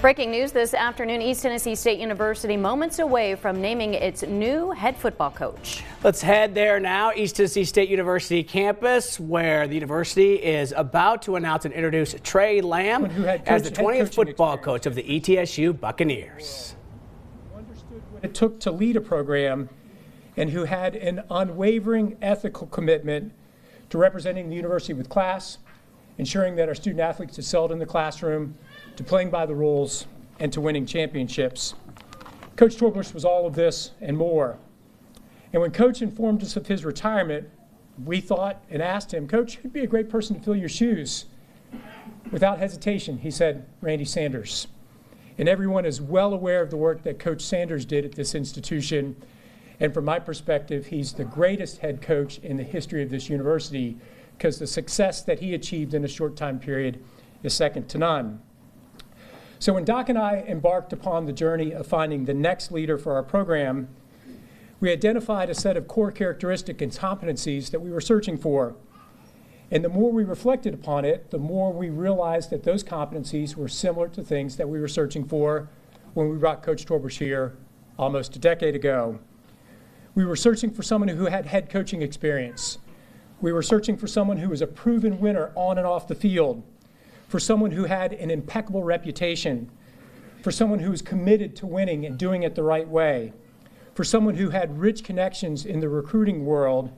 Breaking news this afternoon, East Tennessee State University moments away from naming its new head football coach. Let's head there now, East Tennessee State University campus, where the university is about to announce and introduce Tre Lamb as the 20th football coach of the ETSU Buccaneers. Who understood what it took to lead a program and who had an unwavering ethical commitment to representing the university with class, ensuring that our student athletes excelled in the classroom, to playing by the rules, and to winning championships. Coach Torbush was all of this and more. And when Coach informed us of his retirement, we thought and asked him, Coach, who'd be a great person to fill your shoes? Without hesitation, he said, Randy Sanders. And everyone is well aware of the work that Coach Sanders did at this institution. And from my perspective, he's the greatest head coach in the history of this university, because the success that he achieved in a short time period is second to none. So when Doc and I embarked upon the journey of finding the next leader for our program, we identified a set of core characteristics and competencies that we were searching for. And the more we reflected upon it, the more we realized that those competencies were similar to things that we were searching for when we brought Coach Torbush here almost a decade ago. We were searching for someone who had head coaching experience. We were searching for someone who was a proven winner on and off the field, for someone who had an impeccable reputation, for someone who was committed to winning and doing it the right way, for someone who had rich connections in the recruiting world,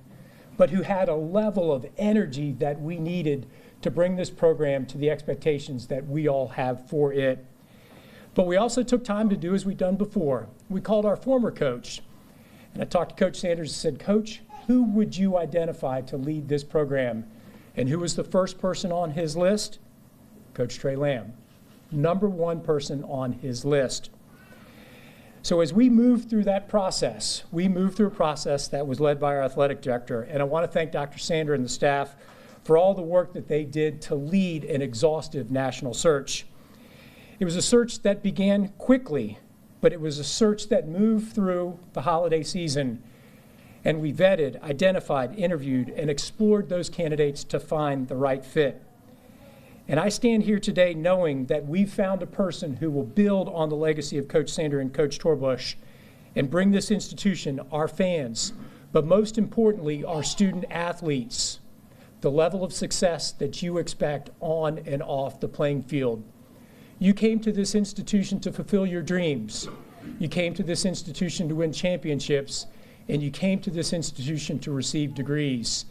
but who had a level of energy that we needed to bring this program to the expectations that we all have for it. But we also took time to do as we've done before. We called our former coach, and I talked to Coach Sanders and said, Coach, who would you identify to lead this program? And who was the first person on his list? Coach Tre Lamb, #1 person on his list. So as we moved through that process, we moved through a process that was led by our athletic director. And I want to thank Dr. Sander and the staff for all the work that they did to lead an exhaustive national search. It was a search that began quickly, but it was a search that moved through the holiday season. And we vetted, identified, interviewed, and explored those candidates to find the right fit. And I stand here today knowing that we've found a person who will build on the legacy of Coach Sander and Coach Torbush and bring this institution, our fans, but most importantly, our student athletes, the level of success that you expect on and off the playing field. You came to this institution to fulfill your dreams. You came to this institution to win championships, and you came to this institution to receive degrees.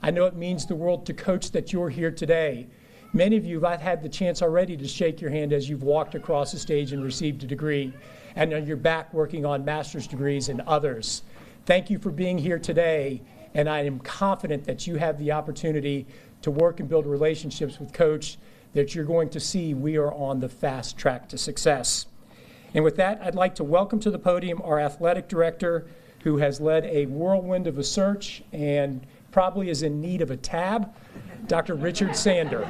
I know it means the world to Coach that you're here today. Many of you, I've had the chance already to shake your hand as you've walked across the stage and received a degree, and on your back working on master's degrees and others. Thank you for being here today, and I am confident that you have the opportunity to work and build relationships with Coach that you're going to see we are on the fast track to success. And with that, I'd like to welcome to the podium our athletic director, who has led a whirlwind of a search and probably is in need of a tab, Dr. Richard Sander.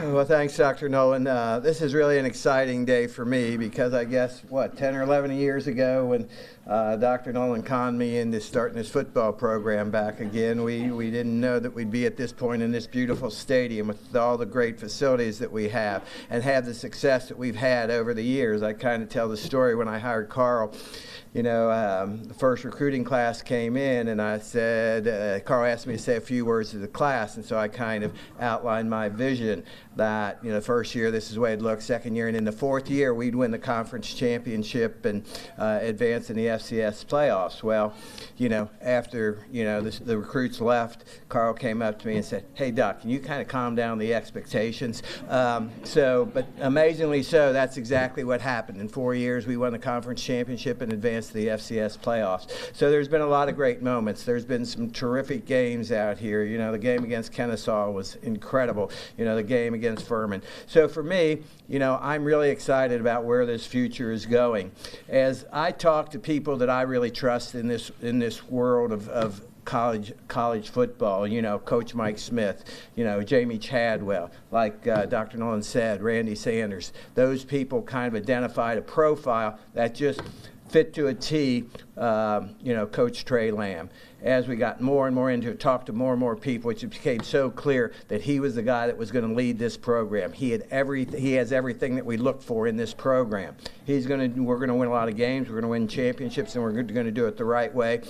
Well, thanks, Dr. Nolan. This is really an exciting day for me because I guess, 10 or 11 years ago when Dr. Nolan conned me into starting this football program back again, we didn't know that we'd be at this point in this beautiful stadium with all the great facilities that we have and have the success that we've had over the years. I kind of tell the story when I hired Carl. You know, the first recruiting class came in, and I said, Carl asked me to say a few words to the class, and so I kind of outlined my vision that, you know, first year this is the way it looked, second year, and in the fourth year we'd win the conference championship and advance in the FCS playoffs. Well, you know, after, you know, the recruits left, Carl came up to me and said, hey, Doc, can you kind of calm down the expectations? But amazingly so, that's exactly what happened. In 4 years, we won the conference championship and advanced to the FCS playoffs. So there's been a lot of great moments. There's been some terrific games out here. You know, the game against Kennesaw was incredible. You know, the game against Furman. So for me, you know, I'm really excited about where this future is going. As I talk to people that I really trust in this world of college football, you know, Coach Mike Smith, you know, Jamie Chadwell, like Dr. Nolan said, Randy Sanders, those people kind of identified a profile that just fit to a T, you know, Coach Tre Lamb. as we got more and more into it, talked to more and more people, it became so clear that he was the guy that was going to lead this program. He has everything that we look for in this program. We're going to win a lot of games, we're going to win championships, and we're going to do it the right way,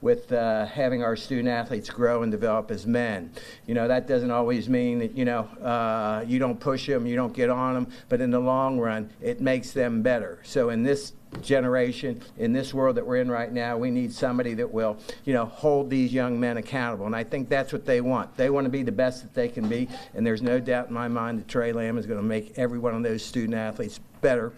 with having our student athletes grow and develop as men. That doesn't always mean that, you don't push them, you don't get on them, but in the long run, it makes them better. So in this generation, in this world that we're in right now, we need somebody that will, hold these young men accountable. And I think that's what they want. They want to be the best that they can be, and there's no doubt in my mind that Tre Lamb is going to make every one of those student athletes better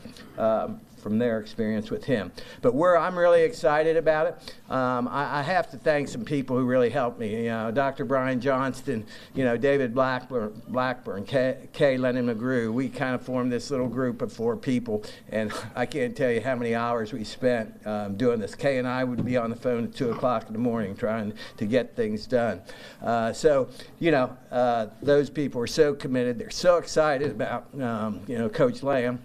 from their experience with him. But I'm really excited about it. I have to thank some people who really helped me. Dr. Brian Johnston, David Blackburn, Kay Lennon McGrew. We kind of formed this little group of 4 people, and I can't tell you how many hours we spent doing this. Kay and I would be on the phone at 2 o'clock in the morning trying to get things done. Those people are so committed. They're so excited about, Coach Lamb.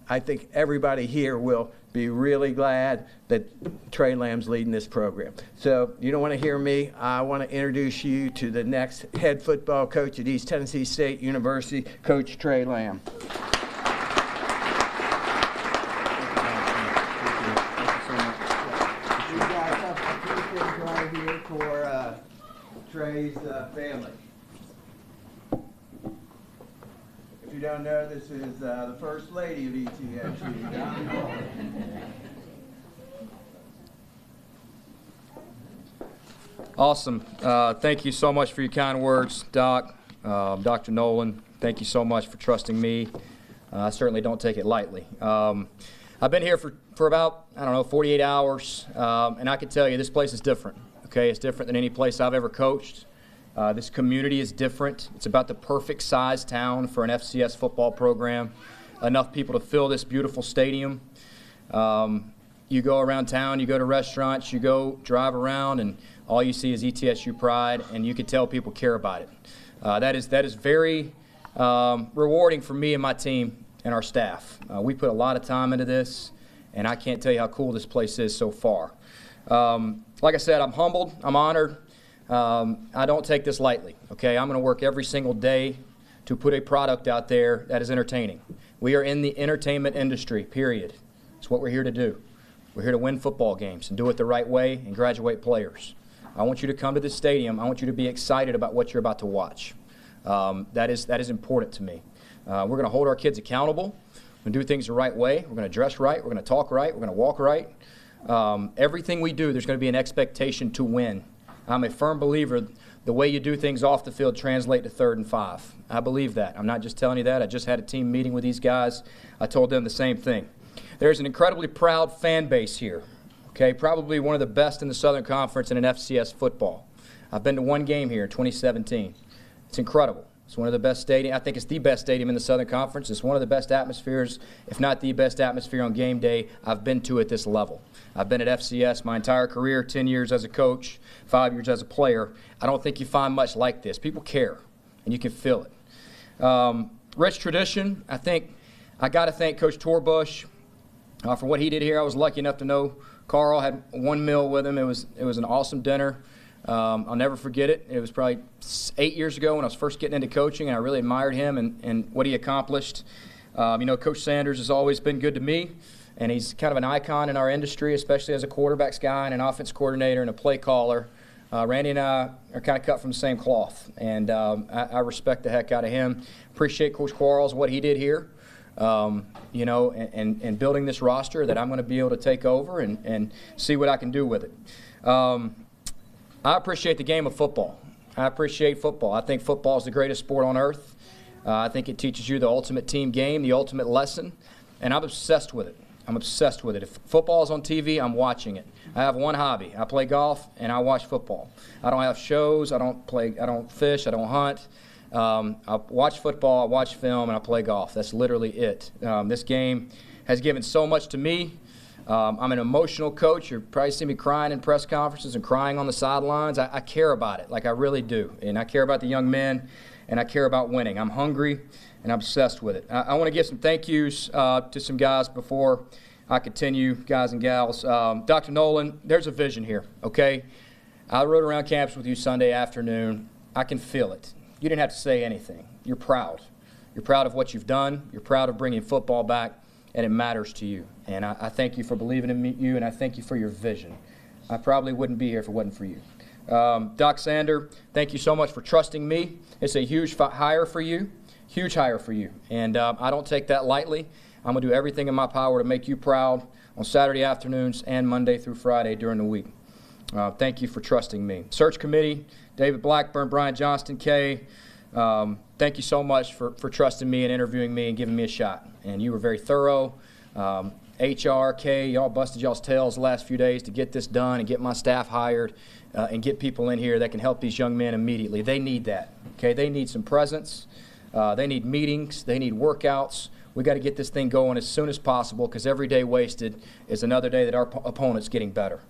I think everybody here will be really glad that Tre Lamb's leading this program. So you don't want to hear me. I want to introduce you to the next head football coach at East Tennessee State University, Coach Tre Lamb. Thank you so much. We've got a few things right here for Tre's family. If you don't know, this is the First Lady of ETSU. Awesome. Thank you so much for your kind words, Doc. Dr. Nolan, thank you so much for trusting me. I certainly don't take it lightly. I've been here for about, 48 hours, and I can tell you this place is different. Okay, it's different than any place I've ever coached. This community is different. It's about the perfect size town for an FCS football program. Enough people to fill this beautiful stadium. You go around town, you go to restaurants, you go drive around, and all you see is ETSU pride, and you can tell people care about it. That is very rewarding for me and my team and our staff. We put a lot of time into this, and I can't tell you how cool this place is so far. Like I said, I'm humbled, I'm honored. I don't take this lightly, okay? I'm going to work every single day to put a product out there that is entertaining. We are in the entertainment industry, period. It's what we're here to do. We're here to win football games and do it the right way and graduate players. I want you to come to this stadium. I want you to be excited about what you're about to watch. That is important to me. We're going to hold our kids accountable. We're going to do things the right way. We're going to dress right. We're going to talk right. We're going to walk right. Everything we do, there's going to be an expectation to win. I'm a firm believer the way you do things off the field translate to 3rd and 5. I believe that. I'm not just telling you that. I just had a team meeting with these guys. I told them the same thing. There's an incredibly proud fan base here. Okay, probably one of the best in the Southern Conference in an FCS football. I've been to one game here in 2017. It's incredible. It's one of the best stadiums. I think it's the best stadium in the Southern Conference. It's one of the best atmospheres, if not the best atmosphere on game day I've been to at this level. I've been at FCS my entire career, 10 years as a coach, 5 years as a player. I don't think you find much like this. People care, and you can feel it. Rich tradition. I got to thank Coach Torbush for what he did here. I was lucky enough to know Carl, had one meal with him. It was an awesome dinner. I'll never forget it. It was probably 8 years ago when I was first getting into coaching, and I really admired him and what he accomplished. Coach Sanders has always been good to me, and he's kind of an icon in our industry, especially as a quarterbacks guy and an offense coordinator and a play caller. Randy and I are kind of cut from the same cloth, and I respect the heck out of him. Appreciate Coach Quarles, what he did here. And building this roster that I'm going to be able to take over and see what I can do with it. I appreciate the game of football. I appreciate football. I think football is the greatest sport on earth. I think it teaches you the ultimate team game, the ultimate lesson, and I'm obsessed with it. I'm obsessed with it. If football is on TV, I'm watching it. I have one hobby. I play golf and I watch football. I don't have shows. I don't fish. I don't hunt. I watch football, I watch film, and I play golf. That's literally it. This game has given so much to me. I'm an emotional coach. You'll probably see me crying in press conferences and crying on the sidelines. I care about it, like I really do. And I care about the young men, and I care about winning. I'm hungry, and I'm obsessed with it. I want to give some thank yous to some guys before I continue, guys and gals. Dr. Nolan, there's a vision here, okay? I rode around campus with you Sunday afternoon. I can feel it. You didn't have to say anything. You're proud. You're proud of what you've done. You're proud of bringing football back, and it matters to you. And I thank you for believing in you, and I thank you for your vision. I probably wouldn't be here if it wasn't for you. Doc Sander, thank you so much for trusting me. It's a huge hire for you, and I don't take that lightly. I'm going to do everything in my power to make you proud on Saturday afternoons and Monday through Friday during the week. Thank you for trusting me. Search committee, David Blackburn, Brian Johnston, Kay, thank you so much for trusting me and interviewing me and giving me a shot. And you were very thorough. HR, Kay, y'all busted y'all's tails the last few days to get this done and get my staff hired and get people in here that can help these young men immediately. They need that. Okay, they need some presence. They need meetings. They need workouts. We got to get this thing going as soon as possible because every day wasted is another day that our opponent's getting better.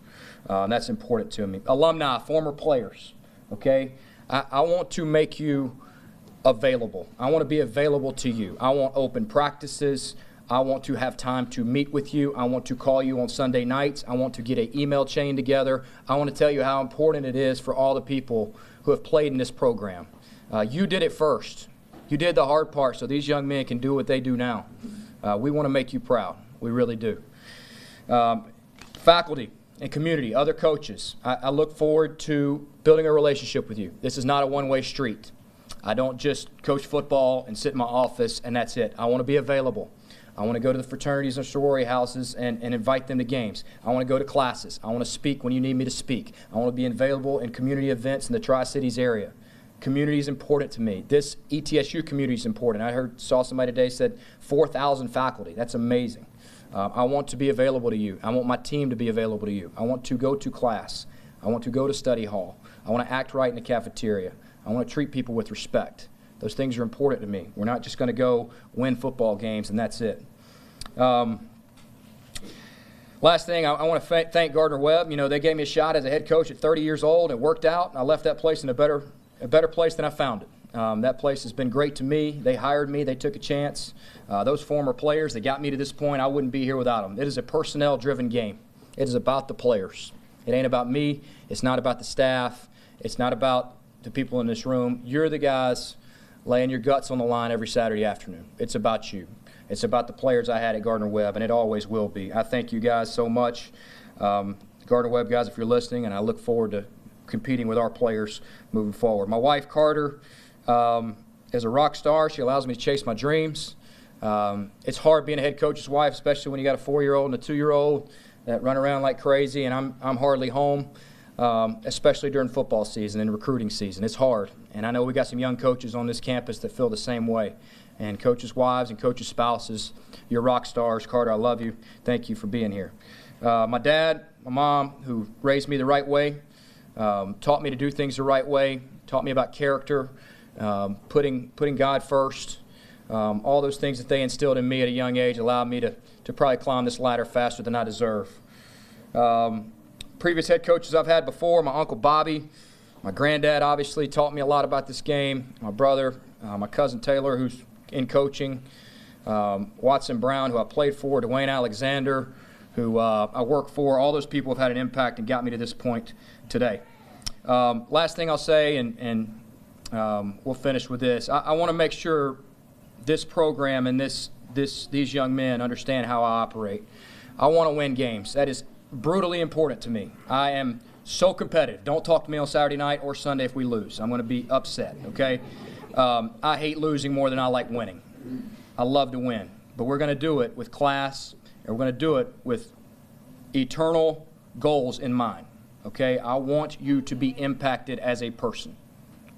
That's important to me. Alumni, former players, okay? I want to make you available. I want to be available to you. I want open practices. I want to have time to meet with you. I want to call you on Sunday nights. I want to get an email chain together. I want to tell you how important it is for all the people who have played in this program. You did it first. You did the hard part so these young men can do what they do now. We want to make you proud. We really do. Faculty and community, other coaches, I look forward to building a relationship with you. This is not a one-way street. I don't just coach football and sit in my office and that's it. I want to be available. I want to go to the fraternities and sorority houses and invite them to games. I want to go to classes. I want to speak when you need me to speak. I want to be available in community events in the Tri-Cities area. Community is important to me. This ETSU community is important. I saw somebody today said 4,000 faculty. That's amazing. I want to be available to you. I want my team to be available to you. I want to go to class. I want to go to study hall. I want to act right in the cafeteria. I want to treat people with respect. Those things are important to me. We're not just going to go win football games and that's it. Last thing, I want to thank Gardner-Webb. You know, they gave me a shot as a head coach at 30 years old. It worked out, and I left that place in a better place than I found it. That place has been great to me. They hired me. They took a chance. Those former players that got me to this point, I wouldn't be here without them. It is a personnel-driven game. It is about the players. It ain't about me. It's not about the staff. It's not about the people in this room. You're the guys laying your guts on the line every Saturday afternoon. It's about you. It's about the players I had at Gardner-Webb, and it always will be. I thank you guys so much. Gardner-Webb guys, if you're listening, and I look forward to competing with our players moving forward. My wife, Carter, is a rock star. She allows me to chase my dreams. It's hard being a head coach's wife, especially when you got a 4-year-old and a 2-year-old that run around like crazy, and I'm hardly home, especially during football season and recruiting season. It's hard, and I know we got some young coaches on this campus that feel the same way. And coaches' wives and coaches' spouses, you're rock stars. Carter, I love you. Thank you for being here. My dad, my mom, who raised me the right way, taught me to do things the right way, taught me about character, putting God first. All those things that they instilled in me at a young age allowed me to probably climb this ladder faster than I deserve. Previous head coaches I've had before, my Uncle Bobby, my granddad obviously taught me a lot about this game, my brother, my cousin Taylor, who's in coaching, Watson Brown, who I played for, Dwayne Alexander, who I work for. All those people have had an impact and got me to this point today. Last thing I'll say, and we'll finish with this. I want to make sure this program and these young men understand how I operate. I want to win games. That is brutally important to me. I am so competitive. Don't talk to me on Saturday night or Sunday if we lose. I'm going to be upset, okay? I hate losing more than I like winning. I love to win. But we're going to do it with class, and we're going to do it with eternal goals in mind, okay? I want you to be impacted as a person.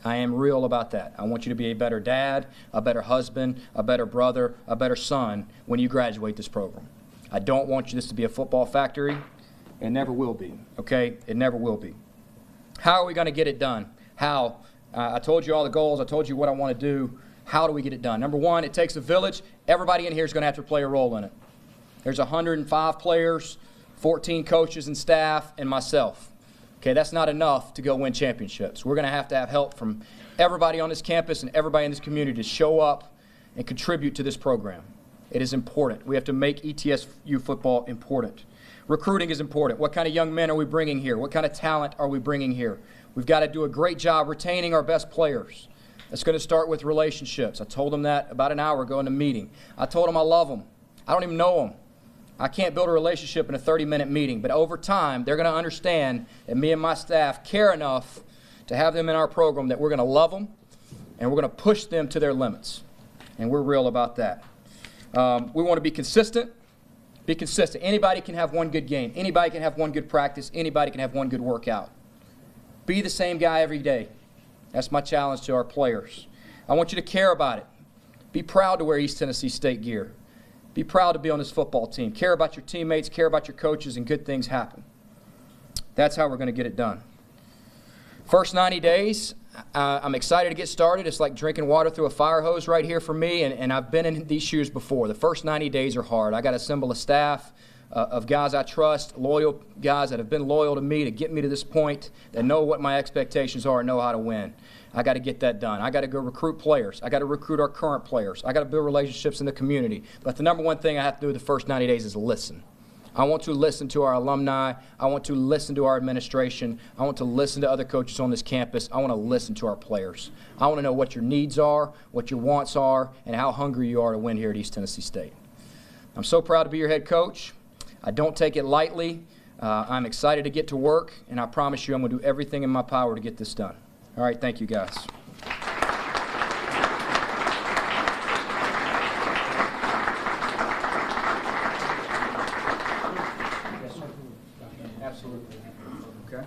I am real about that. I want you to be a better dad, a better husband, a better brother, a better son when you graduate this program. I don't want this to be a football factory. It never will be, okay? It never will be. How are we going to get it done? How? I told you all the goals. I told you what I want to do. How do we get it done? Number one, it takes a village. Everybody in here is going to have to play a role in it. There's 105 players, 14 coaches and staff, and myself. Okay, that's not enough to go win championships. We're going to have help from everybody on this campus and everybody in this community to show up and contribute to this program. It is important. We have to make ETSU football important. Recruiting is important. What kind of young men are we bringing here? What kind of talent are we bringing here? We've got to do a great job retaining our best players. It's going to start with relationships. I told them that about an hour ago in a meeting. I told them I love them. I don't even know them. I can't build a relationship in a 30-minute meeting, but over time, they're going to understand that me and my staff care enough to have them in our program that we're going to love them and we're going to push them to their limits. And we're real about that. We want to be consistent. Be consistent. Anybody can have one good game. Anybody can have one good practice. Anybody can have one good workout. Be the same guy every day. That's my challenge to our players. I want you to care about it. Be proud to wear East Tennessee State gear. Be proud to be on this football team. Care about your teammates, care about your coaches, and good things happen. That's how we're going to get it done. First 90 days, I'm excited to get started. It's like drinking water through a fire hose right here for me, and I've been in these shoes before. The first 90 days are hard. I got to assemble a staff of guys I trust, loyal guys that have been loyal to me to get me to this point, that know what my expectations are and know how to win. I got to get that done. I got to go recruit players. I got to recruit our current players. I got to build relationships in the community. But the number one thing I have to do the first 90 days is listen. I want to listen to our alumni. I want to listen to our administration. I want to listen to other coaches on this campus. I want to listen to our players. I want to know what your needs are, what your wants are, and how hungry you are to win here at East Tennessee State. I'm so proud to be your head coach. I don't take it lightly. I'm excited to get to work, and I promise you I'm going to do everything in my power to get this done. All right, thank you, guys. Absolutely. Okay.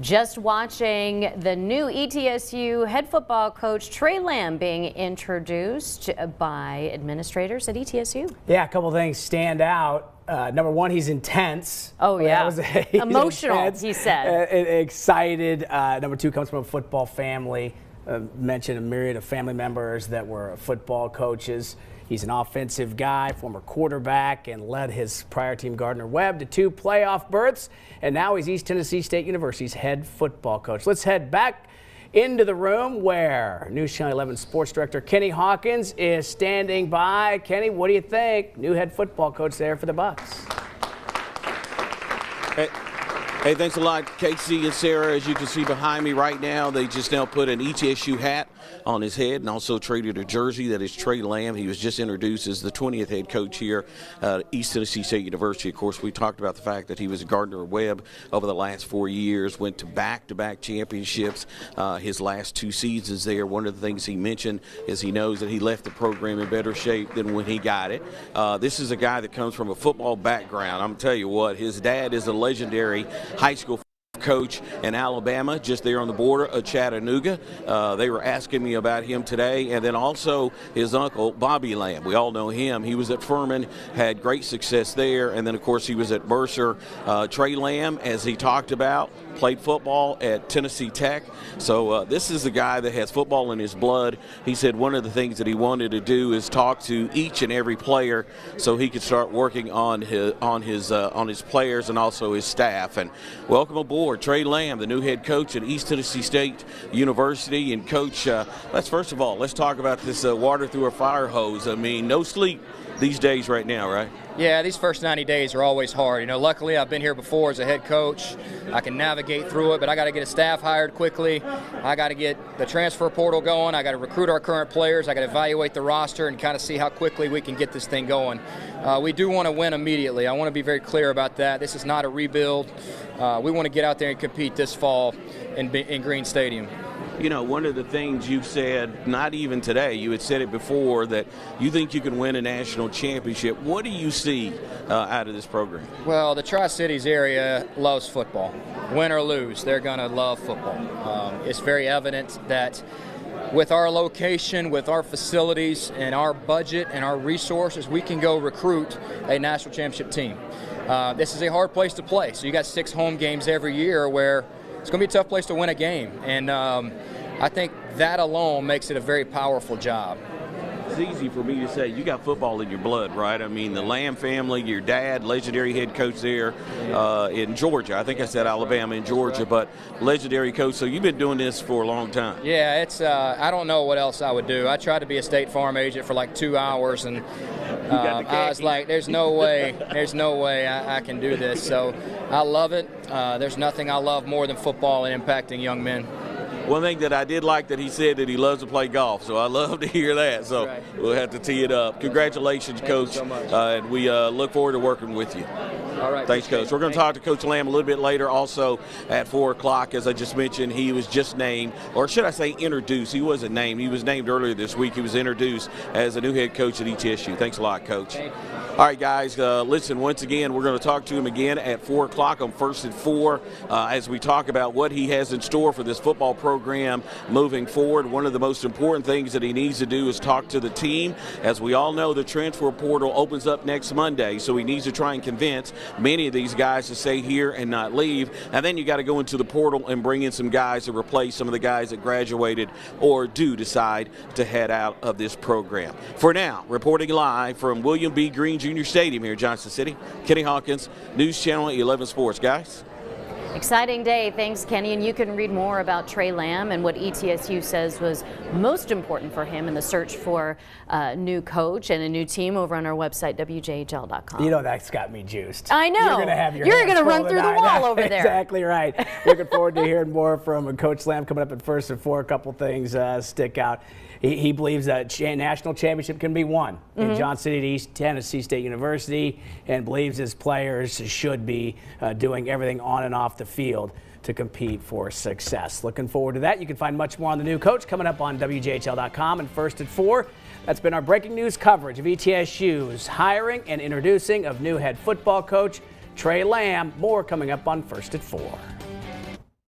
Just watching the new ETSU head football coach Tre Lamb being introduced by administrators at ETSU. Yeah, a couple things stand out. Number one, he's intense. Oh, yeah. Emotional, intense, he said. Excited. Number two, comes from a football family. Mentioned a myriad of family members that were football coaches. He's an offensive guy, former quarterback, and led his prior team, Gardner-Webb, to 2 playoff berths. And now he's East Tennessee State University's head football coach. Let's head back into the room where News Channel 11 Sports Director Kenny Hawkins is standing by. Kenny, what do you think? New head football coach there for the Bucks. Hey, thanks a lot, Casey and Sarah. As you can see behind me right now, they just now put an ETSU hat on his head and also traded a jersey that is Tre Lamb. He was just introduced as the 20th head coach here at East Tennessee State University. Of course, we talked about the fact that he was at Gardner-Webb over the last 4 years, went to back-to-back championships his last 2 seasons there. One of the things he mentioned is he knows that he left the program in better shape than when he got it. This is a guy that comes from a football background. I'm going to tell you what, his dad is a legendary high school coach in Alabama, just there on the border of Chattanooga. They were asking me about him today, and then also his uncle, Bobby Lamb. We all know him. He was at Furman, had great success there, and then, of course, he was at Mercer. Tre Lamb, as he talked about, played football at Tennessee Tech. So this is a guy that has football in his blood. He said one of the things that he wanted to do is talk to each and every player so he could start working on his players and also his staff. And welcome aboard, Tre Lamb, the new head coach at East Tennessee State University. And Coach, let's talk about this water through a fire hose. I mean, no sleep these days right now, right? Yeah, these first 90 days are always hard. You know, luckily I've been here before as a head coach. I can navigate through it, but I got to get a staff hired quickly. I got to get the transfer portal going. I got to recruit our current players. I got to evaluate the roster and kind of see how quickly we can get this thing going. We do want to win immediately. I want to be very clear about that. This is not a rebuild. We want to get out there and compete this fall in Green Stadium. You know, one of the things you've said, not even today, you had said it before, that you think you can win a national championship. What do you see out of this program? Well, the Tri-Cities area loves football. Win or lose, they're going to love football. It's very evident that with our location, with our facilities, and our budget and our resources, we can go recruit a national championship team. This is a hard place to play. So you got 6 home games every year where it's going to be a tough place to win a game. And I think that alone makes it a very powerful job. it's easy for me to say you got football in your blood, right? I mean, the Lamb family, your dad, legendary head coach there in Georgia. I think I said Alabama and Georgia, but legendary coach. So you've been doing this for a long time. Yeah, it's I don't know what else I would do. I tried to be a State Farm agent for like 2 hours, and I was like, there's no way I can do this. So I love it. There's nothing I love more than football and impacting young men. One thing that I did like that he said that he loves to play golf, so I love to hear that. So right. We'll have to tee it up. Congratulations, Coach. Thank you so much. And we look forward to working with you. All right. Thanks, Coach. We're going to talk to Coach Lamb a little bit later. Also at 4 o'clock, as I just mentioned, he was just named, or should I say introduced. He wasn't named. He was named earlier this week. He was introduced as a new head coach at ETSU. Thanks a lot, Coach. Thank you. All right, guys, listen, once again, we're going to talk to him again at 4 o'clock on First and 4 as we talk about what he has in store for this football program moving forward. One of the most important things that he needs to do is talk to the team. As we all know, the transfer portal opens up next Monday, so he needs to try and convince many of these guys to stay here and not leave. And then you got to go into the portal and bring in some guys to replace some of the guys that graduated or do decide to head out of this program. For now, reporting live from William B. Green Jr. Stadium here in Johnson City, Kenny Hawkins, News Channel 11 Sports. Guys. Exciting day. Thanks, Kenny. And you can read more about Tre Lamb and what ETSU says was most important for him in the search for a new coach and a new team over on our website, WJHL.com. You know, that's got me juiced. I know. You're going to have your You're going to hands run full through the tonight. wall over there. Exactly right. Looking forward to hearing more from Coach Lamb coming up at First and 4. A couple things stick out. He believes that national championship can be won in Johnson City at East Tennessee State University, and believes his players should be doing everything on and off the field to compete for success. Looking forward to that. You can find much more on the new coach coming up on WJHL.com and First at 4. That's been our breaking news coverage of ETSU's hiring and introducing of new head football coach Tre Lamb. More coming up on First at 4.